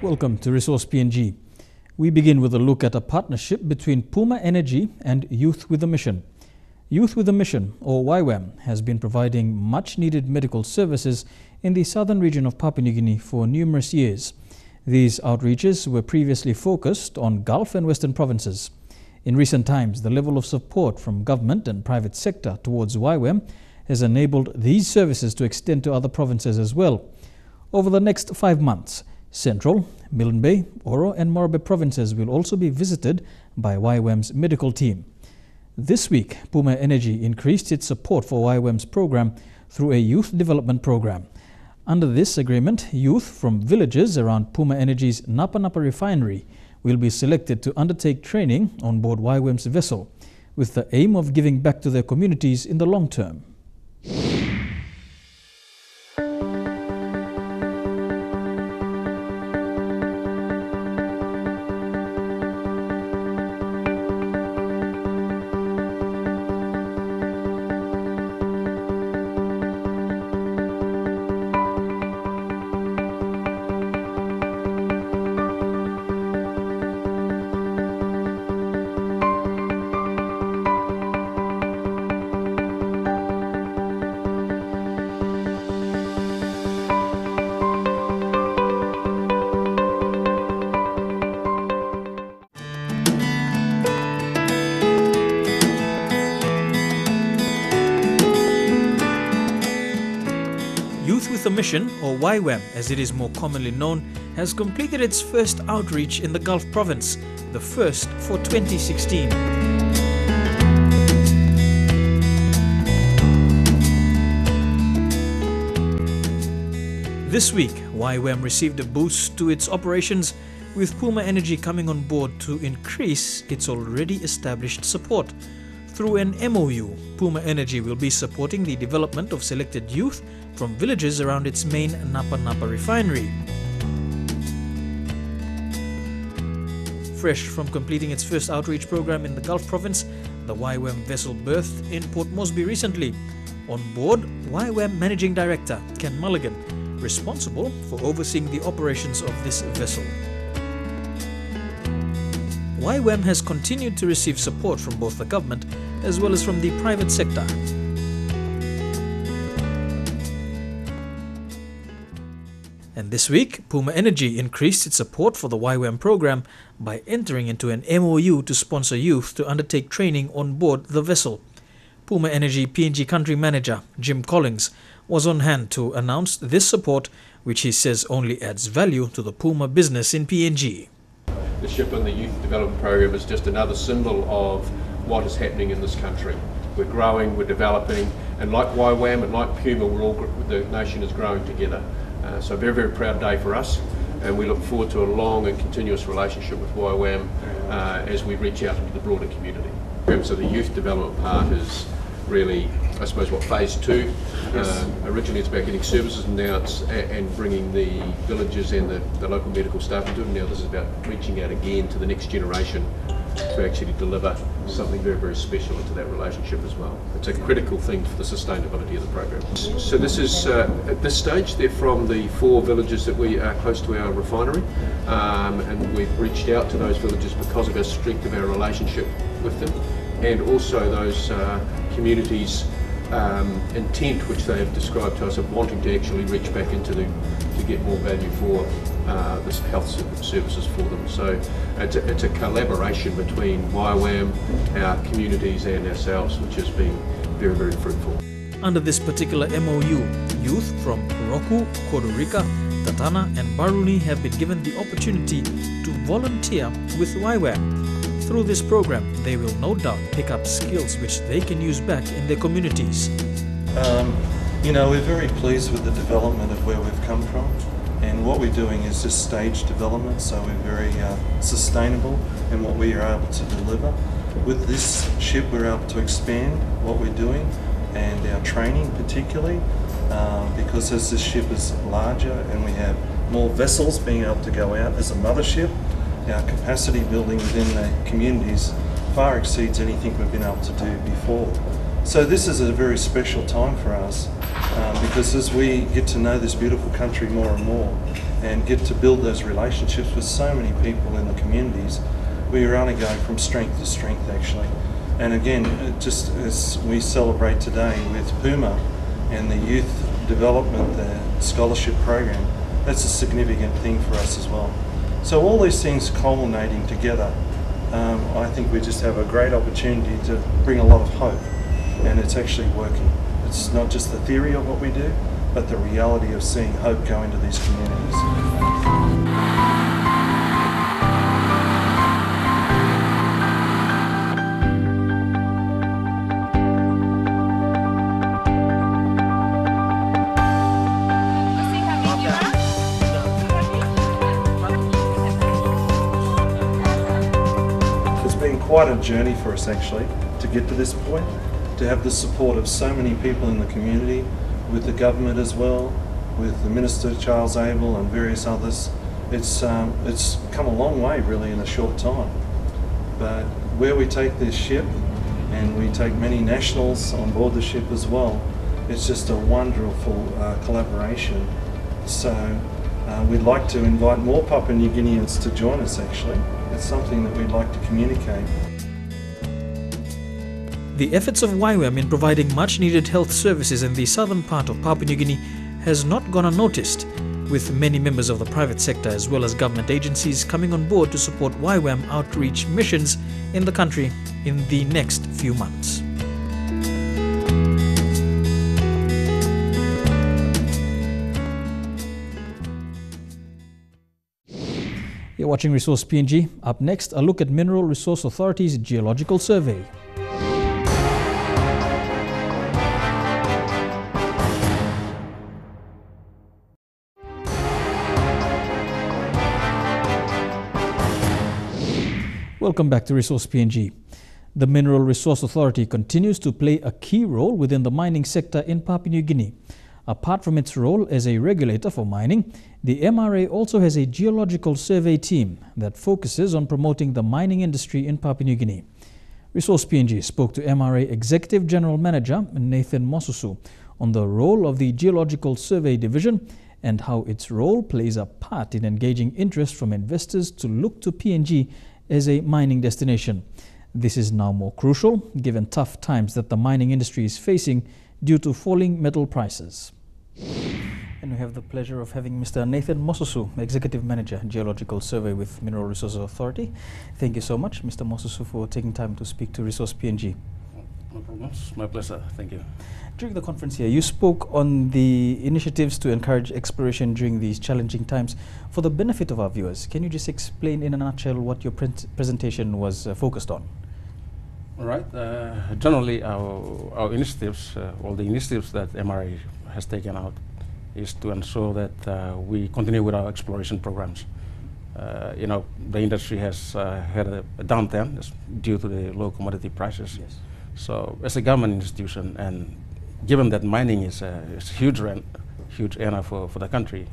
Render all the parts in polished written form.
Welcome to Resource PNG. We begin with a look at a partnership between Puma Energy and Youth with a Mission. Youth with a Mission, or YWAM, has been providing much-needed medical services in the southern region of Papua New Guinea for numerous years. These outreaches were previously focused on Gulf and Western provinces. In recent times, the level of support from government and private sector towards YWAM has enabled these services to extend to other provinces as well. Over the next 5 months, Central, Milne Bay, Oro and Morabit provinces will also be visited by YWAM's medical team. This week, Puma Energy increased its support for YWAM's program through a youth development program. Under this agreement, youth from villages around Puma Energy's Napa Refinery will be selected to undertake training on board YWAM's vessel, with the aim of giving back to their communities in the long term. Youth with a Mission, or YWAM as it is more commonly known, has completed its first outreach in the Gulf province, the first for 2016. This week, YWAM received a boost to its operations, with Puma Energy coming on board to increase its already established support. Through an MOU, Puma Energy will be supporting the development of selected youth from villages around its main Napa Refinery. Fresh from completing its first outreach program in the Gulf province, the YWAM vessel berthed in Port Moresby recently. On board, YWAM Managing Director Ken Mulligan, responsible for overseeing the operations of this vessel. YWAM has continued to receive support from both the government as well as from the private sector. And this week, Puma Energy increased its support for the YWAM program by entering into an MOU to sponsor youth to undertake training on board the vessel. Puma Energy PNG Country Manager Jim Collins was on hand to announce this support, which he says only adds value to the Puma business in PNG. The ship and the Youth Development Program is just another symbol of what is happening in this country. We're growing, we're developing, and like YWAM and like Puma, the nation is growing together. So a very, very proud day for us, and we look forward to a long and continuous relationship with YWAM as we reach out into the broader community. So the youth development part is really, I suppose, what phase 2. Originally it's about getting services, and now it's and bringing the villages and the local medical staff into it. Now this is about reaching out again to the next generation to actually deliver something very, very special into that relationship as well. It's a critical thing for the sustainability of the program. So this is, at this stage, they're from the 4 villages that we are close to our refinery, and we've reached out to those villages because of our strength of our relationship with them, and also those communities' intent, which they have described to us, of wanting to actually reach back into to get more value for this health services for them. So it's a collaboration between YWAM, our communities and ourselves, which has been very, very fruitful. Under this particular MOU, youth from Roku, Kodorika, Tatana and Baruni have been given the opportunity to volunteer with YWAM. Through this program, they will no doubt pick up skills which they can use back in their communities. We're very pleased with the development of where we've come from, and what we're doing is just staged development, so we're very sustainable in what we are able to deliver. With this ship, we're able to expand what we're doing and our training particularly, because as this ship is larger and we have more vessels being able to go out as a mothership, our capacity building within the communities far exceeds anything we've been able to do before. So this is a very special time for us because as we get to know this beautiful country more and more and get to build those relationships with so many people in the communities, we are only going from strength to strength actually. And again, just as we celebrate today with Puma and the youth development, the scholarship program, that's a significant thing for us as well. So all these things culminating together, I think we just have a great opportunity to bring a lot of hope, and it's actually working. It's not just the theory of what we do, but the reality of seeing hope go into these communities. It's been quite a journey for us actually to get to this point, to have the support of so many people in the community, with the government as well, with the Minister Charles Abel and various others. It's come a long way really in a short time. But where we take this ship, and we take many nationals on board the ship as well, it's just a wonderful collaboration. So we'd like to invite more Papua New Guineans to join us actually. It's something that we'd like to communicate. The efforts of YWAM in providing much-needed health services in the southern part of Papua New Guinea has not gone unnoticed, with many members of the private sector as well as government agencies coming on board to support YWAM outreach missions in the country in the next few months. You're watching Resource PNG. Up next, a look at Mineral Resource Authority's geological survey. Welcome back to Resource PNG. The Mineral Resource Authority continues to play a key role within the mining sector in Papua New Guinea. Apart from its role as a regulator for mining, the MRA also has a geological survey team that focuses on promoting the mining industry in Papua New Guinea. Resource PNG spoke to MRA Executive General Manager Nathan Mosusu on the role of the Geological Survey Division and how its role plays a part in engaging interest from investors to look to PNG as a mining destination. This is now more crucial given tough times that the mining industry is facing due to falling metal prices. And we have the pleasure of having Mr. Nathan Mosusu, Executive Manager, Geological Survey with Mineral Resources Authority. Thank you so much, Mr. Mosusu, for taking time to speak to Resource PNG. No problem. It's my pleasure. Thank you. During the conference here, you spoke on the initiatives to encourage exploration during these challenging times. For the benefit of our viewers, can you just explain in a nutshell what your presentation was focused on? All right. Generally, our initiatives, all the initiatives that MRA has taken out, is to ensure that we continue with our exploration programs. You know, the industry has had a downturn due to the low commodity prices. Yes. So, as a government institution, and given that mining is a huge earner for the country,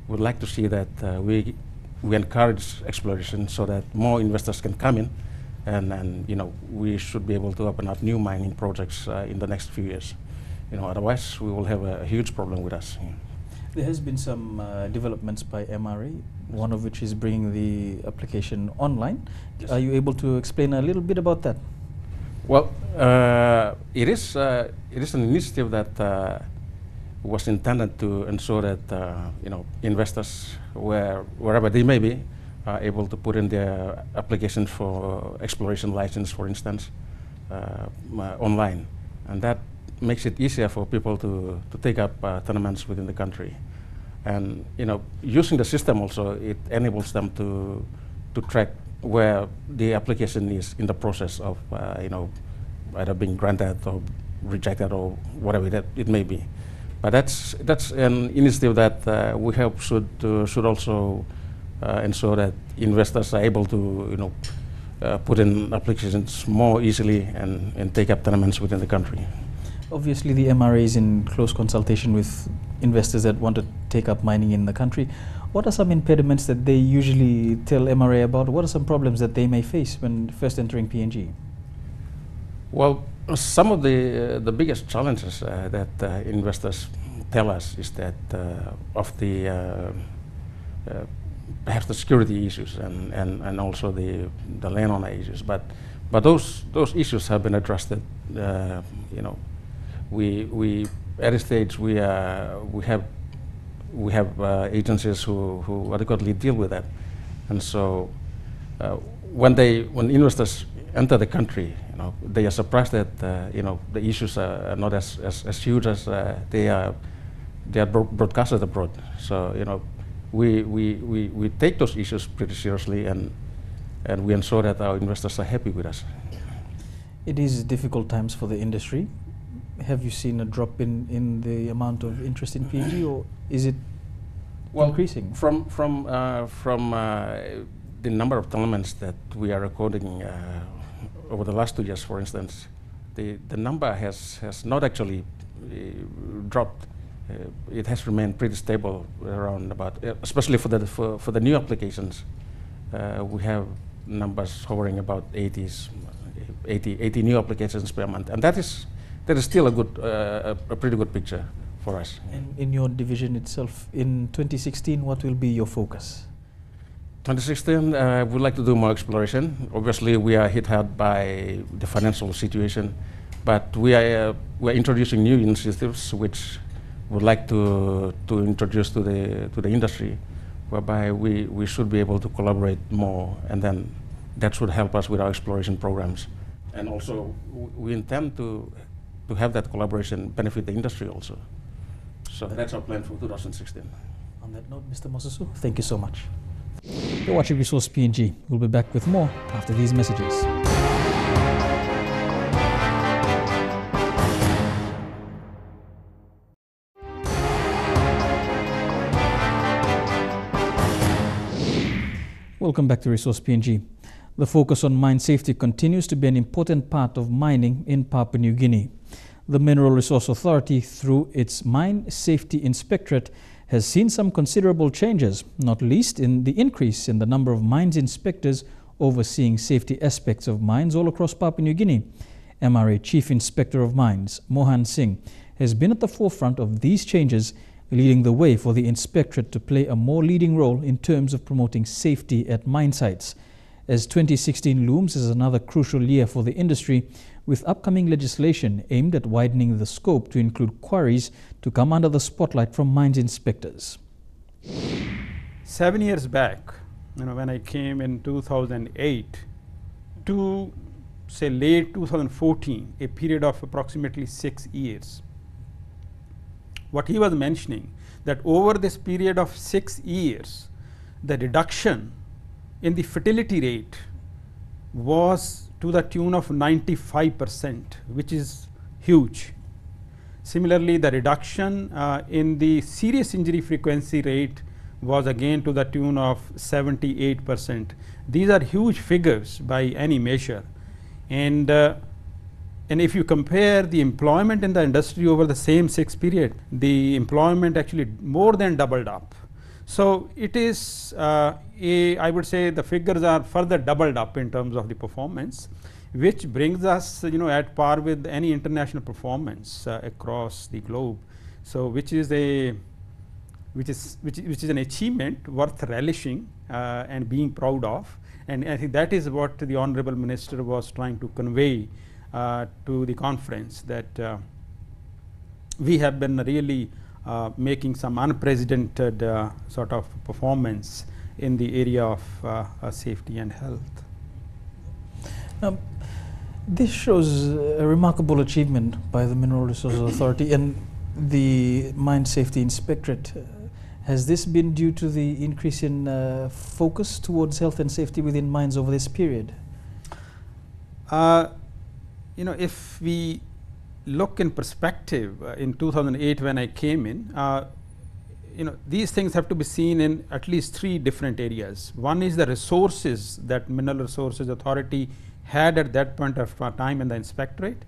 we'd like to see that we encourage exploration so that more investors can come in, and you know, we should be able to open up new mining projects in the next few years. You know, otherwise we will have a huge problem with us. Yeah. There has been some developments by MRA, one of which is bringing the application online. Yes. Are you able to explain a little bit about that? Well, it is an initiative that was intended to ensure that you know, investors, wherever they may be, are able to put in their applications for exploration license, for instance, online, and that makes it easier for people to take up tenements within the country. And you know, using the system also, it enables them to track where the application is in the process of you know, either being granted or rejected or whatever that it may be. But that's an initiative that we hope should also ensure that investors are able to, you know, put in applications more easily and take up tenements within the country. Obviously, the MRA is in close consultation with investors that want to take up mining in the country. What are some impediments that they usually tell MRA about? What are some problems that they may face when first entering PNG? Well, Some of the biggest challenges that investors tell us is that of the perhaps the security issues and also the landowner issues, but those issues have been addressed. You know, we at this stage we have agencies who adequately deal with that, and so when investors enter the country, you know, they are surprised that you know, the issues are not as huge as they are broadcasted abroad. So you know, we take those issues pretty seriously, and we ensure that our investors are happy with us. It is difficult times for the industry. Have you seen a drop in the amount of interest in PNG, or is it increasing? From the number of tenements that we are recording over the last 2 years, for instance, the number has not actually dropped. It has remained pretty stable around about, especially for the new applications. We have numbers hovering about 80 new applications per month, and that is still a pretty good picture for us. And in your division itself, in 2016, what will be your focus? 2016, we'd like to do more exploration. Obviously, we are hit hard by the financial situation, but we are introducing new initiatives which would like to introduce to the industry, whereby we should be able to collaborate more, and then that should help us with our exploration programs. And also, we intend to have that collaboration benefit the industry also. So that's our plan for 2016. On that note, Mr. Mosusu, thank you so much. You're watching Resource PNG. We'll be back with more after these messages. Welcome back to Resource PNG. The focus on mine safety continues to be an important part of mining in Papua New Guinea. The Mineral Resource Authority, through its Mine Safety Inspectorate, has seen some considerable changes, not least in the increase in the number of mines inspectors overseeing safety aspects of mines all across Papua New Guinea. MRA Chief Inspector of Mines, Mohan Singh, has been at the forefront of these changes, leading the way for the inspectorate to play a more leading role in terms of promoting safety at mine sites. As 2016 looms as another crucial year for the industry, with upcoming legislation aimed at widening the scope to include quarries to come under the spotlight from mines inspectors. 7 years back, when I came in 2008 to say late 2014, a period of approximately 6 years. What he was mentioning, that over this period of 6 years, the reduction in the fatality rate was to the tune of 95%, which is huge. Similarly, the reduction in the serious injury frequency rate was again to the tune of 78%. These are huge figures by any measure. And if you compare the employment in the industry over the same 6 period, the employment actually more than doubled up. So it is I would say the figures are further doubled up in terms of the performance, which brings us at par with any international performance across the globe. So which is an achievement worth relishing and being proud of. And I think that is what the Honorable Minister was trying to convey to the conference, that we have been really making some unprecedented sort of performance in the area of safety and health. This shows a remarkable achievement by the Mineral Resources Authority and the Mine Safety Inspectorate. Has this been due to the increase in focus towards health and safety within mines over this period? If we look in perspective, in 2008 when I came in, these things have to be seen in at least 3 different areas. One is the resources that Mineral Resources Authority had at that point of time in the inspectorate.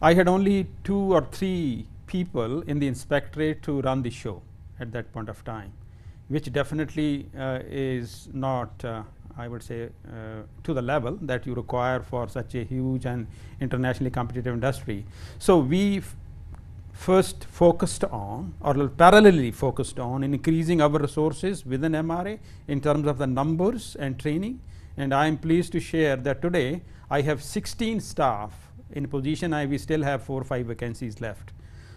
I had only 2 or 3 people in the inspectorate to run the show at that point of time, which definitely is not I would say, to the level that you require for such a huge and internationally competitive industry. So we first focused on, or parallelly focused on, increasing our resources within MRA in terms of the numbers and training. And I am pleased to share that today I have 16 staff in position. We still have 4 or 5 vacancies left.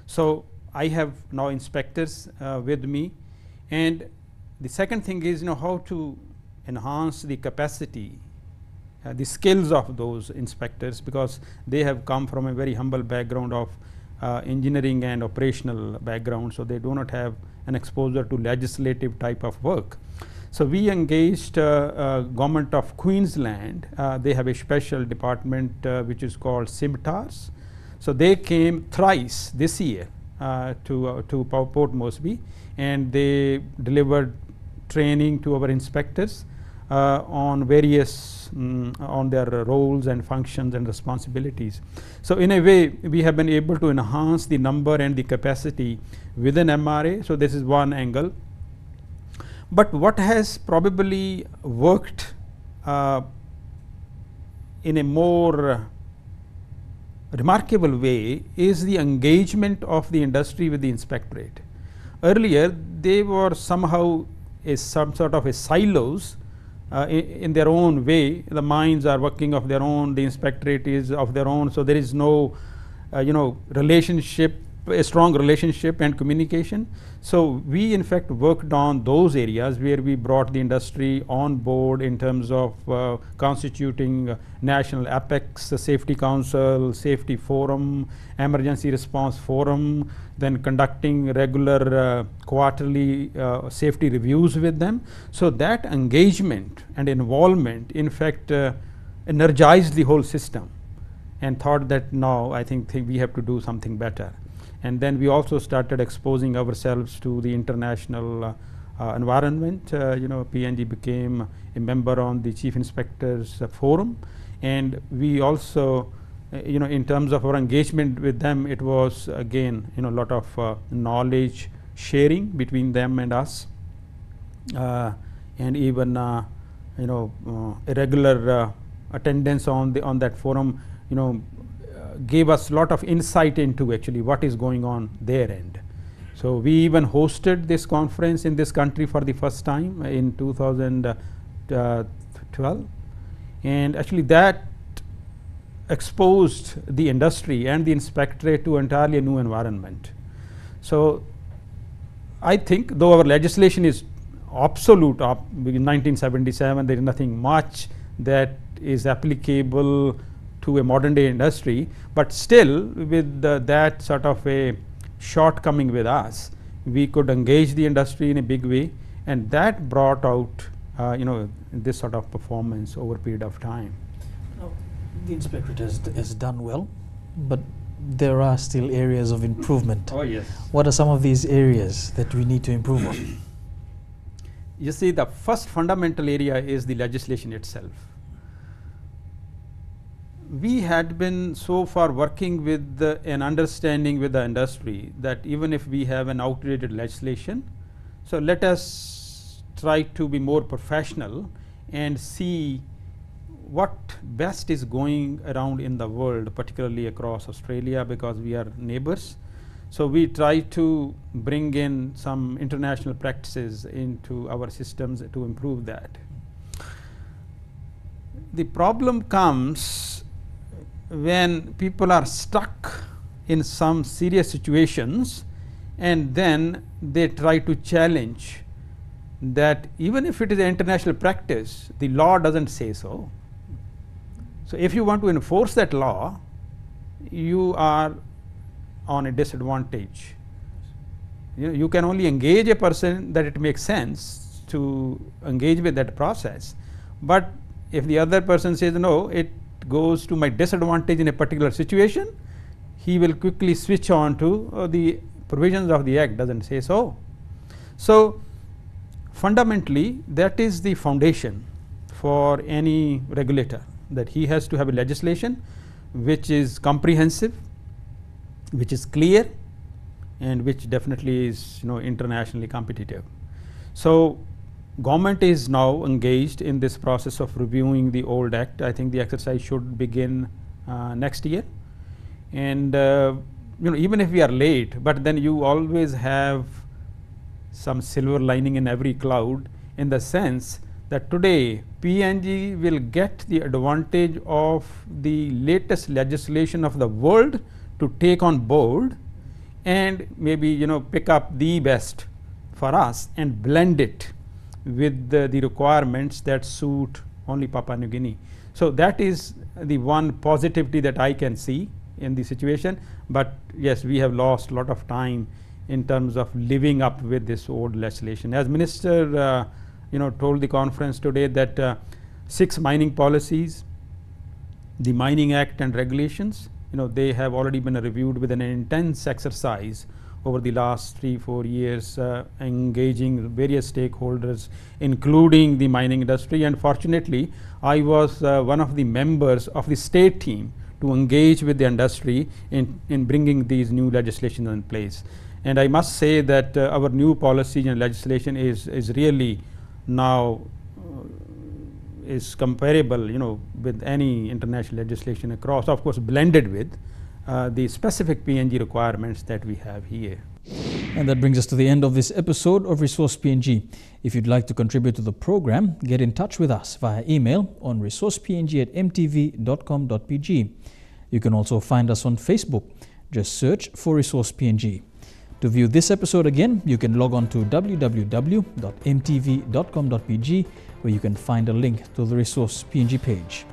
So I have now inspectors with me. And the second thing is, how to enhance the capacity, the skills of those inspectors, because they have come from a very humble background of engineering and operational background, so they do not have an exposure to legislative type of work. So we engaged Government of Queensland. They have a special department which is called SIMTARS. So they came thrice this year to Port Moresby, and they delivered training to our inspectors on various on their roles and functions and responsibilities. So in a way, we have been able to enhance the number and the capacity within MRA. So this is one angle. But what has probably worked in a more remarkable way is the engagement of the industry with the inspectorate. Earlier, they were somehow some sort of a silos in their own way. The mines are working of their own, the inspectorate is of their own, so there is no relationship, a strong relationship and communication. So we in fact worked on those areas where we brought the industry on board in terms of constituting national apex, safety council, safety forum, emergency response forum, then conducting regular quarterly safety reviews with them. So that engagement and involvement in fact energized the whole system, and thought that now I think we have to do something better. And then we also started exposing ourselves to the international environment. PNG became a member on the Chief Inspectors Forum, and we also, in terms of our engagement with them, it was again, a lot of knowledge sharing between them and us, and even a regular attendance on that forum, gave us a lot of insight into actually what is going on their end. So we even hosted this conference in this country for the first time in 2012, and actually that exposed the industry and the inspectorate to entirely a new environment. So I think though our legislation is obsolete in 1977, there is nothing much that is applicable to a modern day industry, but still with that sort of a shortcoming with us, we could engage the industry in a big way, and that brought out this sort of performance over a period of time. Now, the inspectorate has done well, but there are still areas of improvement. Oh yes. What are some of these areas that we need to improve on? You see, the first fundamental area is the legislation itself. We had been so far working with an understanding with the industry that even if we have an outdated legislation, so let us try to be more professional and see what best is going around in the world, particularly across Australia, because we are neighbors. So we try to bring in some international practices into our systems to improve that. The problem comes when people are stuck in some serious situations, and then they try to challenge that even if it is an international practice, the law doesn't say so. So if you want to enforce that law, you are on a disadvantage. You can only engage a person that it makes sense to engage with that process, but if the other person says no, it goes to my disadvantage in a particular situation, he will quickly switch on to the provisions of the act doesn't say so. So fundamentally that is the foundation for any regulator, that he has to have a legislation which is comprehensive, which is clear, and which definitely is internationally competitive. So government is now engaged in this process of reviewing the old act. I think the exercise should begin next year. And even if we are late, but then you always have some silver lining in every cloud, in the sense that today PNG will get the advantage of the latest legislation of the world to take on board and maybe pick up the best for us and blend it with the requirements that suit only Papua New Guinea. So that is the one positivity that I can see in the situation. But yes, we have lost a lot of time in terms of living up with this old legislation. As Minister told the conference today that 6 mining policies, the Mining Act and regulations, they have already been reviewed with an intense exercise over the last 3-4 years, engaging various stakeholders, including the mining industry. And fortunately, I was one of the members of the state team to engage with the industry in bringing these new legislation in place. And I must say that our new policy and legislation is really now is comparable, with any international legislation across, of course blended with the specific PNG requirements that we have here. And that brings us to the end of this episode of Resource PNG. If you'd like to contribute to the program, get in touch with us via email on resourcepng@mtv.com.pg. You can also find us on Facebook. Just search for Resource PNG. To view this episode again, you can log on to www.mtv.com.pg, where you can find a link to the Resource PNG page.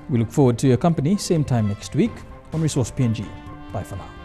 We look forward to your company same time next week on Resource PNG. Bye for now.